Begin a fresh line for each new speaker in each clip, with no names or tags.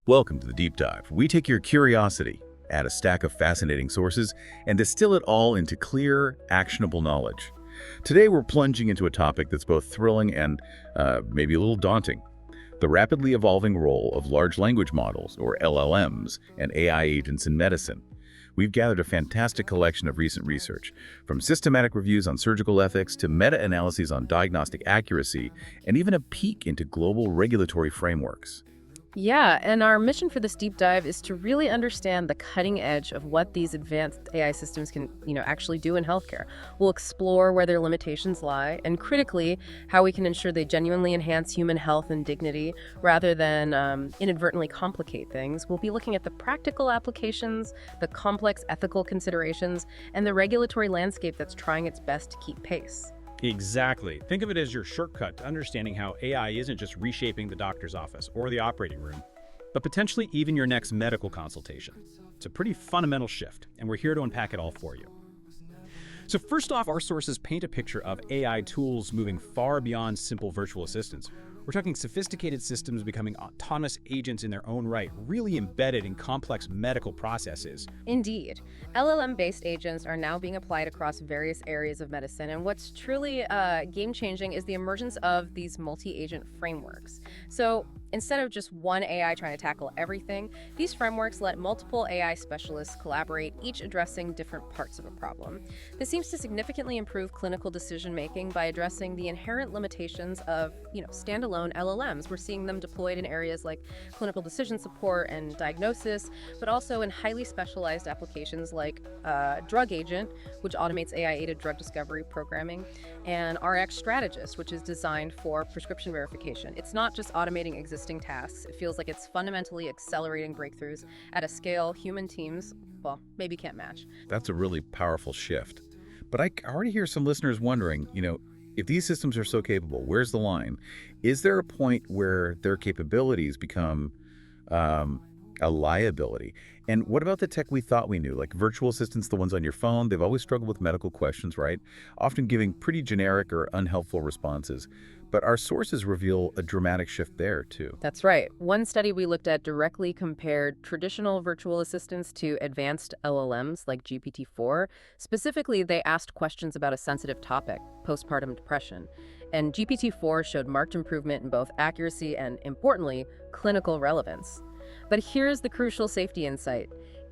Welcome to the Deep Dive. We take your curiosity, add a stack of fascinating sources, and distill it all into clear, actionable knowledge. Today, we're plunging into a topic that's both thrilling and maybe a little daunting: the rapidly evolving role of large language models, or LLMs, and AI agents in medicine. We've gathered a fantastic collection of recent research, from systematic reviews on surgical ethics to meta-analyses on diagnostic accuracy, and even a peek into global regulatory frameworks.
Yeah, and our mission for this deep dive is to really understand the cutting edge of what these advanced AI systems can, actually do in healthcare. We'll explore where their limitations lie, and critically, how we can ensure they genuinely enhance human health and dignity rather than inadvertently complicate things. We'll be looking at the practical applications, the complex ethical considerations, and the regulatory landscape that's trying its best to keep pace.
Exactly. Think of it as your shortcut to understanding how AI isn't just reshaping the doctor's office or the operating room, but potentially even your next medical consultation. It's a pretty fundamental shift, and we're here to unpack it all for you. So first off, our sources paint a picture of AI tools moving far beyond simple virtual assistants. We're talking sophisticated systems becoming autonomous agents in their own right, really embedded in complex medical processes.
Indeed. LLM-based agents are now being applied across various areas of medicine, and what's truly game-changing is the emergence of these multi-agent frameworks. So instead of just one AI trying to tackle everything, these frameworks let multiple AI specialists collaborate, each addressing different parts of a problem. This seems to significantly improve clinical decision-making by addressing the inherent limitations of, standalone LLMs. We're seeing them deployed in areas like clinical decision support and diagnosis, but also in highly specialized applications like Drug Agent, which automates AI-aided drug discovery programming, and RX Strategist, which is designed for prescription verification. It's not just automating existing tasks. It feels like it's fundamentally accelerating breakthroughs at a scale human teams, well, maybe can't match.
That's a really powerful shift. But I already hear some listeners wondering, if these systems are so capable, where's the line? Is there a point where their capabilities become a liability? And what about the tech we thought we knew, like virtual assistants, the ones on your phone? They've always struggled with medical questions, right? Often giving pretty generic or unhelpful responses. But our sources reveal a dramatic shift there, too.
That's right. One study we looked at directly compared traditional virtual assistants to advanced LLMs like GPT-4. Specifically, they asked questions about a sensitive topic, postpartum depression. And GPT-4 showed marked improvement in both accuracy and, importantly, clinical relevance. But here's the crucial safety insight.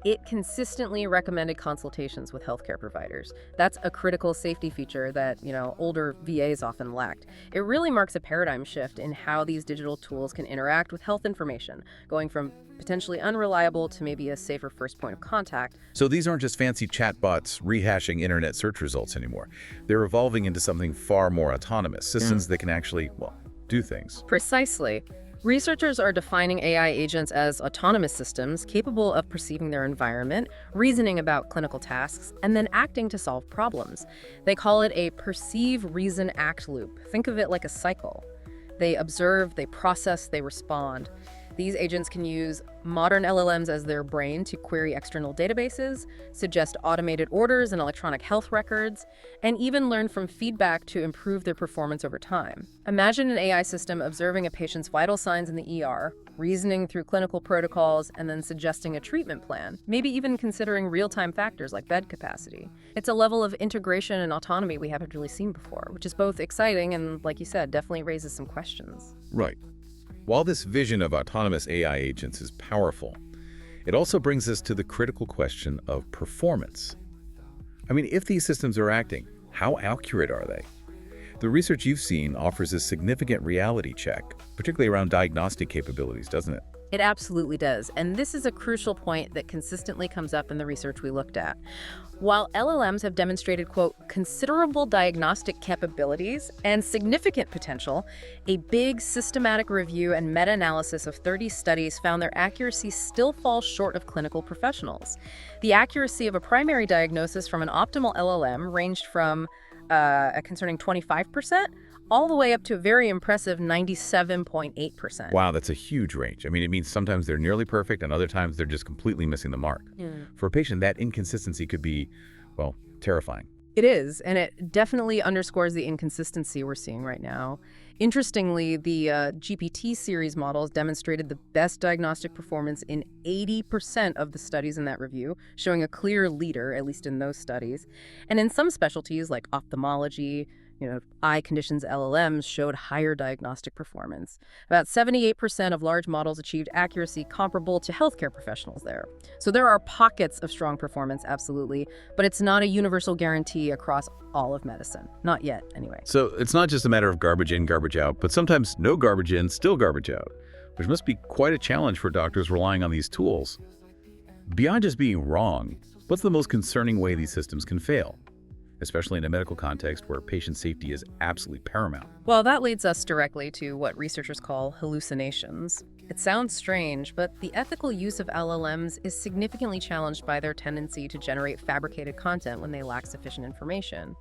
It consistently recommended consultations with healthcare providers. That's a critical safety feature that, older VAs often lacked. It really marks a paradigm shift in how these digital tools can interact with health information, going from potentially unreliable to maybe a safer first point of contact.
So these aren't just fancy chatbots rehashing internet search results anymore. They're evolving into something far more autonomous, systems that can actually, do things.
Precisely. Researchers are defining AI agents as autonomous systems capable of perceiving their environment, reasoning about clinical tasks, and then acting to solve problems. They call it a perceive, reason, act loop. Think of it like a cycle. They observe, they process, they respond. These agents can use modern LLMs as their brain to query external databases, suggest automated orders and electronic health records, and even learn from feedback to improve their performance over time. Imagine an AI system observing a patient's vital signs in the ER, reasoning through clinical protocols, and then suggesting a treatment plan, maybe even considering real-time factors like bed capacity. It's a level of integration and autonomy we haven't really seen before, which is both exciting and, like you said, definitely raises some questions.
Right. While this vision of autonomous AI agents is powerful, it also brings us to the critical question of performance. If these systems are acting, how accurate are they? The research you've seen offers a significant reality check, particularly around diagnostic capabilities, doesn't it?
It absolutely does, and this is a crucial point that consistently comes up in the research we looked at. While LLMs have demonstrated, quote, considerable diagnostic capabilities and significant potential, a big systematic review and meta-analysis of 30 studies found their accuracy still falls short of clinical professionals. The accuracy of a primary diagnosis from an optimal LLM ranged from a concerning 25% all the way up to a very impressive 97.8%.
Wow, that's a huge range. It means sometimes they're nearly perfect and other times they're just completely missing the mark. For a patient, that inconsistency could be, terrifying.
It is, and it definitely underscores the inconsistency we're seeing right now. Interestingly, the GPT series models demonstrated the best diagnostic performance in 80% of the studies in that review, showing a clear leader, at least in those studies. And in some specialties like ophthalmology, eye conditions, LLMs showed higher diagnostic performance. About 78% of large models achieved accuracy comparable to healthcare professionals there. So there are pockets of strong performance, absolutely, but it's not a universal guarantee across all of medicine. Not yet, anyway.
So it's not just a matter of garbage in, garbage out, but sometimes no garbage in, still garbage out, which must be quite a challenge for doctors relying on these tools. Beyond just being wrong, what's the most concerning way these systems can fail? Especially in a medical context where patient safety is absolutely paramount.
Well, that leads us directly to what researchers call hallucinations. It sounds strange, but the ethical use of LLMs is significantly challenged by their tendency to generate fabricated content when they lack sufficient information.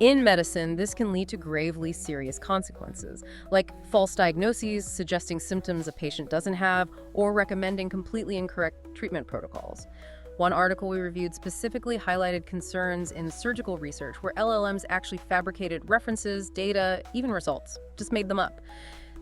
In medicine, this can lead to gravely serious consequences, like false diagnoses suggesting symptoms a patient doesn't have, or recommending completely incorrect treatment protocols. One article we reviewed specifically highlighted concerns in surgical research where LLMs actually fabricated references, data, even results, just made them up.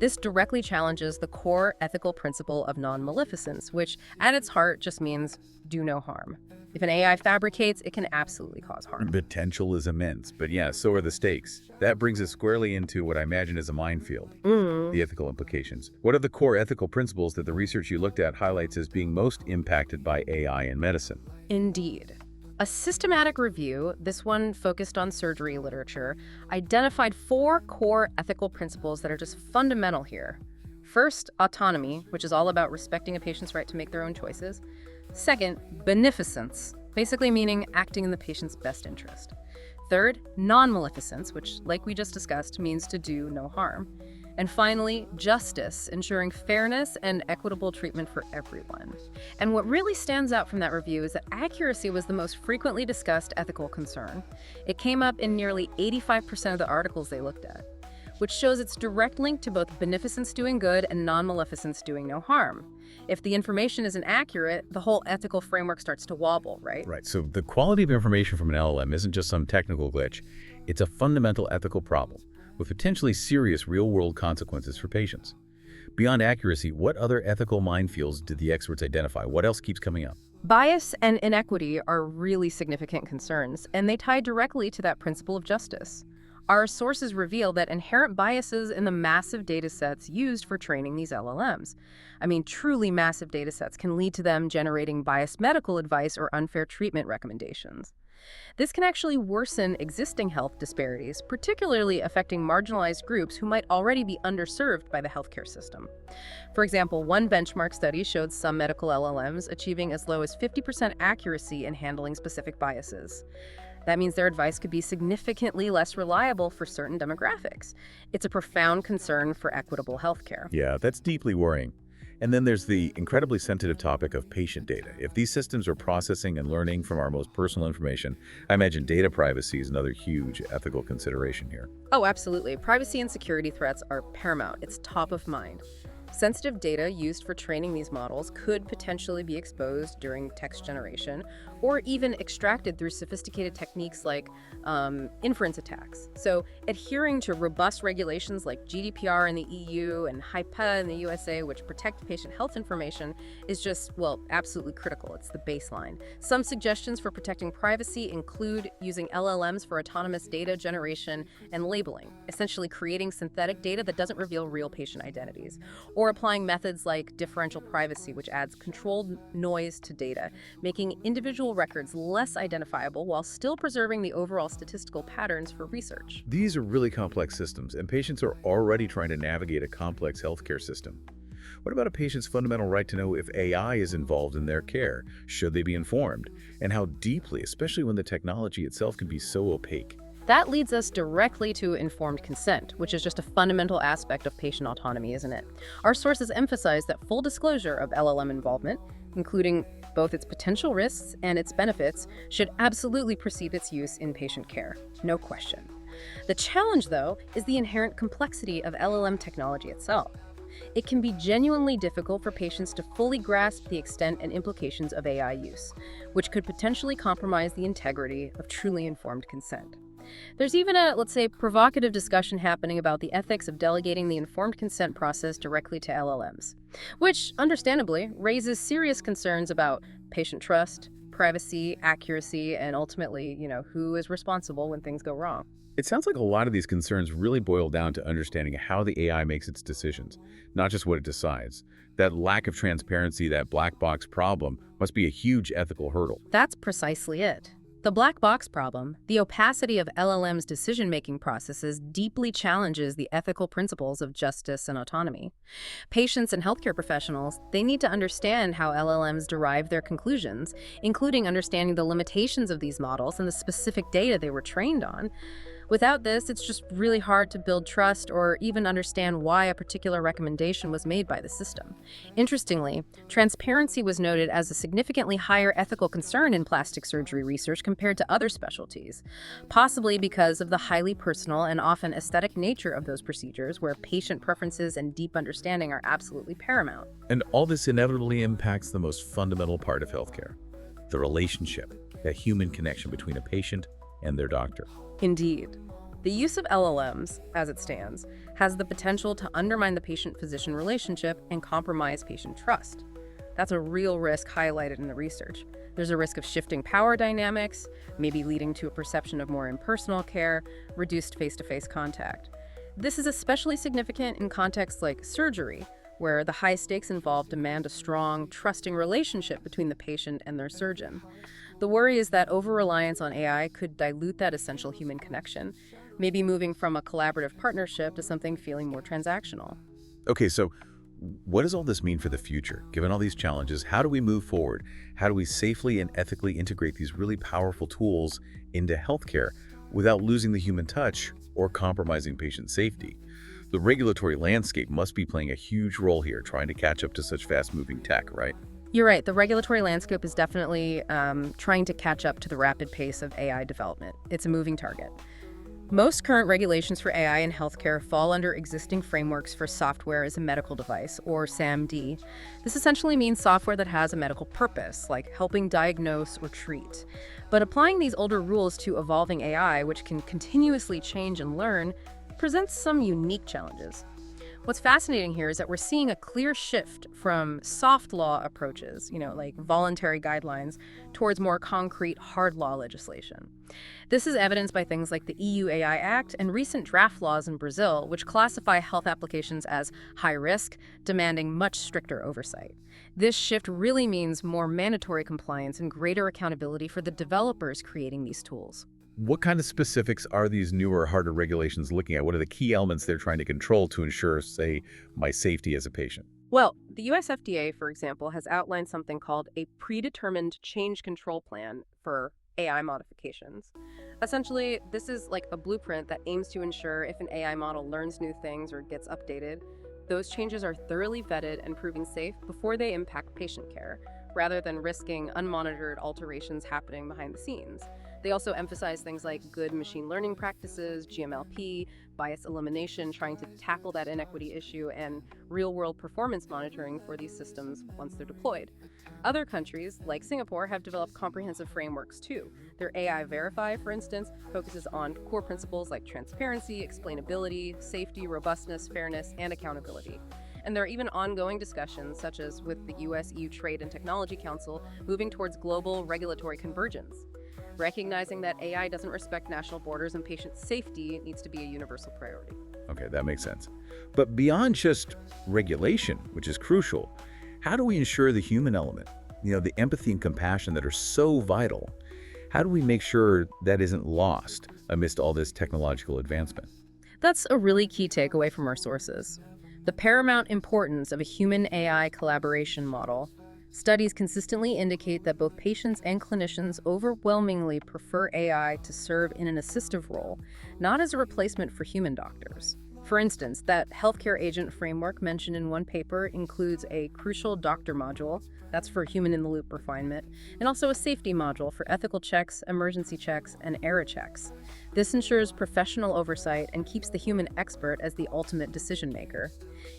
This directly challenges the core ethical principle of non-maleficence, which at its heart just means do no harm. If an AI fabricates, it can absolutely cause harm.
Potential is immense, but yeah, so are the stakes. That brings us squarely into what I imagine is a minefield, the ethical implications. What are the core ethical principles that the research you looked at highlights as being most impacted by AI in medicine?
Indeed. A systematic review, this one focused on surgery literature, identified 4 core ethical principles that are just fundamental here. First, autonomy, which is all about respecting a patient's right to make their own choices. Second, beneficence, basically meaning acting in the patient's best interest. Third, non-maleficence, which, like we just discussed, means to do no harm. And finally, justice, ensuring fairness and equitable treatment for everyone. And what really stands out from that review is that accuracy was the most frequently discussed ethical concern. It came up in nearly 85% of the articles they looked at, which shows its direct link to both beneficence doing good and non-maleficence doing no harm. If the information isn't accurate, the whole ethical framework starts to wobble, right?
Right, so the quality of information from an LLM isn't just some technical glitch. It's a fundamental ethical problem with potentially serious real-world consequences for patients. Beyond accuracy, what other ethical minefields did the experts identify? What else keeps coming up?
Bias and inequity are really significant concerns, and they tie directly to that principle of justice. Our sources reveal that inherent biases in the massive data sets used for training these LLMs. I mean, truly massive data sets can lead to them generating biased medical advice or unfair treatment recommendations. This can actually worsen existing health disparities, particularly affecting marginalized groups who might already be underserved by the healthcare system. For example, one benchmark study showed some medical LLMs achieving as low as 50% accuracy in handling specific biases. That means their advice could be significantly less reliable for certain demographics. It's a profound concern for equitable healthcare.
Yeah, that's deeply worrying. And then there's the incredibly sensitive topic of patient data. If these systems are processing and learning from our most personal information, I imagine data privacy is another huge ethical consideration here.
Oh, absolutely. Privacy and security threats are paramount. It's top of mind. Sensitive data used for training these models could potentially be exposed during text generation or even extracted through sophisticated techniques like inference attacks. So adhering to robust regulations like GDPR in the EU and HIPAA in the USA, which protect patient health information, is just, well, absolutely critical. It's the baseline. Some suggestions for protecting privacy include using LLMs for autonomous data generation and labeling, essentially creating synthetic data that doesn't reveal real patient identities, or applying methods like differential privacy, which adds controlled noise to data, making individual records less identifiable while still preserving the overall statistical patterns for research.
These are really complex systems, and patients are already trying to navigate a complex healthcare system. What about a patient's fundamental right to know if AI is involved in their care? Should they be informed? And how deeply, especially when the technology itself can be so opaque?
That leads us directly to informed consent, which is just a fundamental aspect of patient autonomy, isn't it? Our sources emphasize that full disclosure of LLM involvement, including both its potential risks and its benefits, should absolutely precede its use in patient care. No question. The challenge, though, is the inherent complexity of LLM technology itself. it can be genuinely difficult for patients to fully grasp the extent and implications of AI use, which could potentially compromise the integrity of truly informed consent. There's even a, let's say, provocative discussion happening about the ethics of delegating the informed consent process directly to LLMs, which, understandably, raises serious concerns about patient trust, privacy, accuracy, and ultimately, who is responsible when things go wrong.
It sounds like a lot of these concerns really boil down to understanding how the AI makes its decisions, not just what it decides. That lack of transparency, that black box problem, must be a huge ethical hurdle.
That's precisely it. The black box problem, the opacity of LLM's decision-making processes, deeply challenges the ethical principles of justice and autonomy. Patients and healthcare professionals, they need to understand how LLMs derive their conclusions, including understanding the limitations of these models and the specific data they were trained on. Without this, it's just really hard to build trust or even understand why a particular recommendation was made by the system. Interestingly, transparency was noted as a significantly higher ethical concern in plastic surgery research compared to other specialties, possibly because of the highly personal and often aesthetic nature of those procedures where patient preferences and deep understanding are absolutely paramount.
And all this inevitably impacts the most fundamental part of healthcare, the relationship, that human connection between a patient and their doctor.
Indeed. The use of LLMs, as it stands, has the potential to undermine the patient-physician relationship and compromise patient trust. That's a real risk highlighted in the research. There's a risk of shifting power dynamics, maybe leading to a perception of more impersonal care, reduced face-to-face contact. This is especially significant in contexts like surgery, where the high stakes involved demand a strong, trusting relationship between the patient and their surgeon. The worry is that over-reliance on AI could dilute that essential human connection, maybe moving from a collaborative partnership to something feeling more transactional.
Okay, so what does all this mean for the future? Given all these challenges, how do we move forward? How do we safely and ethically integrate these really powerful tools into healthcare without losing the human touch or compromising patient safety? The regulatory landscape must be playing a huge role here, trying to catch up to such fast-moving tech, right?
You're right. The regulatory landscape is definitely trying to catch up to the rapid pace of AI development. It's a moving target. Most current regulations for AI in healthcare fall under existing frameworks for software as a medical device, or SaMD. This essentially means software that has a medical purpose, like helping diagnose or treat. But applying these older rules to evolving AI, which can continuously change and learn, presents some unique challenges. What's fascinating here is that we're seeing a clear shift from soft law approaches, like voluntary guidelines, towards more concrete hard law legislation. This is evidenced by things like the EU AI Act and recent draft laws in Brazil, which classify health applications as high risk, demanding much stricter oversight. This shift really means more mandatory compliance and greater accountability for the developers creating these tools.
What kind of specifics are these newer, harder regulations looking at? What are the key elements they're trying to control to ensure, say, my safety as a patient?
Well, the US FDA, for example, has outlined something called a predetermined change control plan for AI modifications. Essentially, this is like a blueprint that aims to ensure if an AI model learns new things or gets updated, those changes are thoroughly vetted and proven safe before they impact patient care, rather than risking unmonitored alterations happening behind the scenes. They also emphasize things like good machine learning practices, GMLP, bias elimination, trying to tackle that inequity issue, and real-world performance monitoring for these systems once they're deployed. Other countries, like Singapore, have developed comprehensive frameworks too. Their AI Verify, for instance, focuses on core principles like transparency, explainability, safety, robustness, fairness, and accountability. And there are even ongoing discussions, such as with the US-EU Trade and Technology Council, moving towards global regulatory convergence. Recognizing that AI doesn't respect national borders and patient safety needs to be a universal priority.
Okay, that makes sense. But beyond just regulation, which is crucial, how do we ensure the human element, the empathy and compassion that are so vital? How do we make sure that isn't lost amidst all this technological advancement?
That's a really key takeaway from our sources. The paramount importance of a human-AI collaboration model. Studies consistently indicate that both patients and clinicians overwhelmingly prefer AI to serve in an assistive role, not as a replacement for human doctors. For instance, that healthcare agent framework mentioned in one paper includes a crucial doctor module, that's for human-in-the-loop refinement, and also a safety module for ethical checks, emergency checks, and error checks. This ensures professional oversight and keeps the human expert as the ultimate decision maker.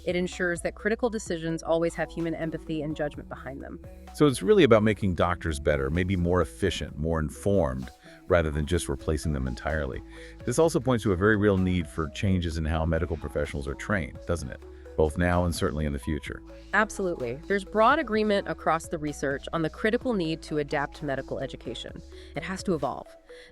It ensures that critical decisions always have human empathy and judgment behind them.
So it's really about making doctors better, maybe more efficient, more informed, rather than just replacing them entirely. This also points to a very real need for changes in how medical professionals are trained, doesn't it? Both now and certainly in the future.
Absolutely. There's broad agreement across the research on the critical need to adapt medical education. It has to evolve.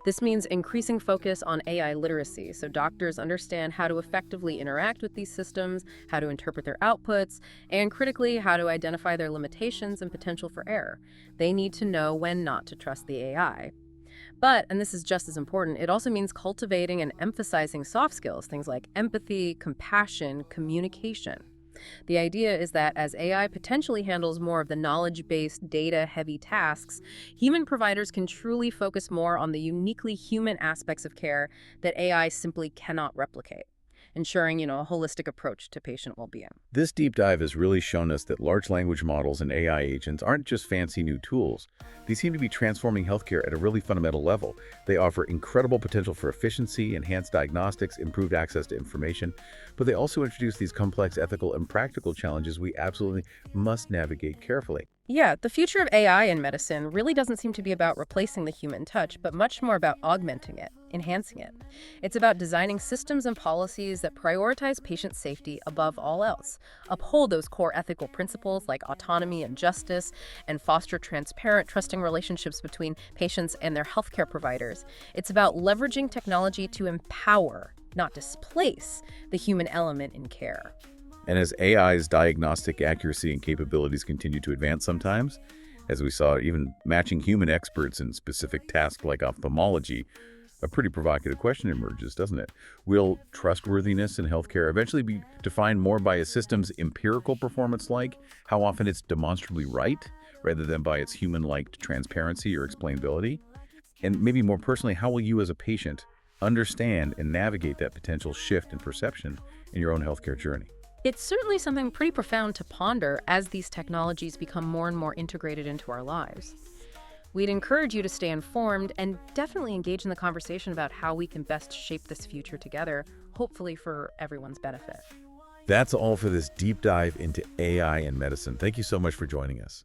This means increasing focus on AI literacy, so doctors understand how to effectively interact with these systems, how to interpret their outputs, and critically, how to identify their limitations and potential for error. They need to know when not to trust the AI. But, and this is just as important, it also means cultivating and emphasizing soft skills, things like empathy, compassion, communication. The idea is that as AI potentially handles more of the knowledge-based, data-heavy tasks, human providers can truly focus more on the uniquely human aspects of care that AI simply cannot replicate, ensuring, a holistic approach to patient well-being.
This deep dive has really shown us that large language models and AI agents aren't just fancy new tools. These seem to be transforming healthcare at a really fundamental level. They offer incredible potential for efficiency, enhanced diagnostics, improved access to information, but they also introduce these complex ethical and practical challenges we absolutely must navigate carefully.
Yeah, the future of AI in medicine really doesn't seem to be about replacing the human touch, but much more about augmenting it, enhancing it. It's about designing systems and policies that prioritize patient safety above all else, uphold those core ethical principles like autonomy and justice, and foster transparent, trusting relationships between patients and their healthcare providers. It's about leveraging technology to empower, not displace, the human element in care.
And as AI's diagnostic accuracy and capabilities continue to advance sometimes, as we saw even matching human experts in specific tasks like ophthalmology, a pretty provocative question emerges, doesn't it? Will trustworthiness in healthcare eventually be defined more by a system's empirical performance, like how often it's demonstrably right, rather than by its human-like transparency or explainability? And maybe more personally, how will you as a patient understand and navigate that potential shift in perception in your own healthcare journey?
It's certainly something pretty profound to ponder as these technologies become more and more integrated into our lives. We'd encourage you to stay informed and definitely engage in the conversation about how we can best shape this future together, hopefully for everyone's benefit.
That's all for this deep dive into AI and medicine. Thank you so much for joining us.